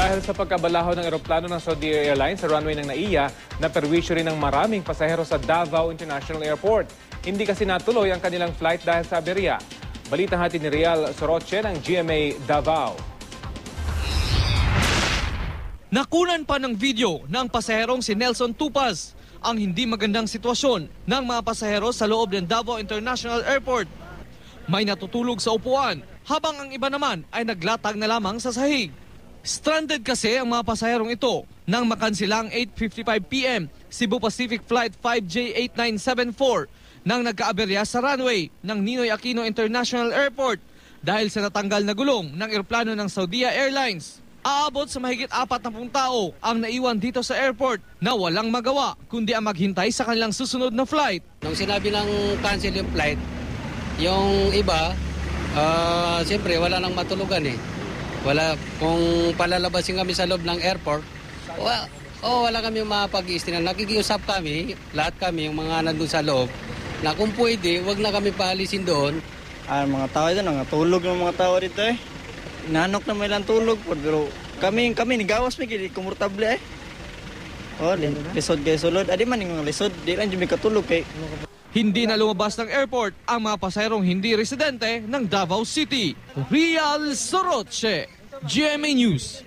Dahil sa pagkabalaho ng eroplano ng Saudi Airlines sa runway ng NAIA, naperwisyo rin ng maraming pasahero sa Davao International Airport. Hindi kasi natuloy ang kanilang flight dahil sa aberya. Balitang hatid ni Rial Soroche ng GMA Davao. Nakunan pa ng video ng pasaherong si Nelson Tupaz ang hindi magandang sitwasyon ng mga pasahero sa loob ng Davao International Airport. May natutulog sa upuan habang ang iba naman ay naglatag na lamang sa sahig. Stranded kasi ang mga pasaherong ito nang makansilang 8:55 p.m. Cebu Pacific Flight 5J8974 nang nagkaaberya sa runway ng Ninoy Aquino International Airport dahil sa natanggal na gulong ng eroplano ng Saudi Airlines. Aabot sa mahigit 40 tao ang naiwan dito sa airport na walang magawa kundi ang maghintay sa kanilang susunod na flight. Nung sinabi ng cancel yung flight, yung iba, siyempre wala nang matulugan eh. Wala, kung palalabasin kami sa loob ng airport, wala kami mapag-iistinan. Nakikiusap kami, lahat kami, yung mga nandun sa loob, na kung pwede, wag na kami paalisin doon. Mga tao dito, nangatulog ng mga tao dito eh. Nanok na may lang tulog, pero kami nigawas may komportable eh. Lisod kayo sulod. Adi man yung lisod, di lang yung katulog kay. Hindi na lumabas ng airport ang mga pasaherong hindi residente ng Davao City. Rial Soroche, GMA News.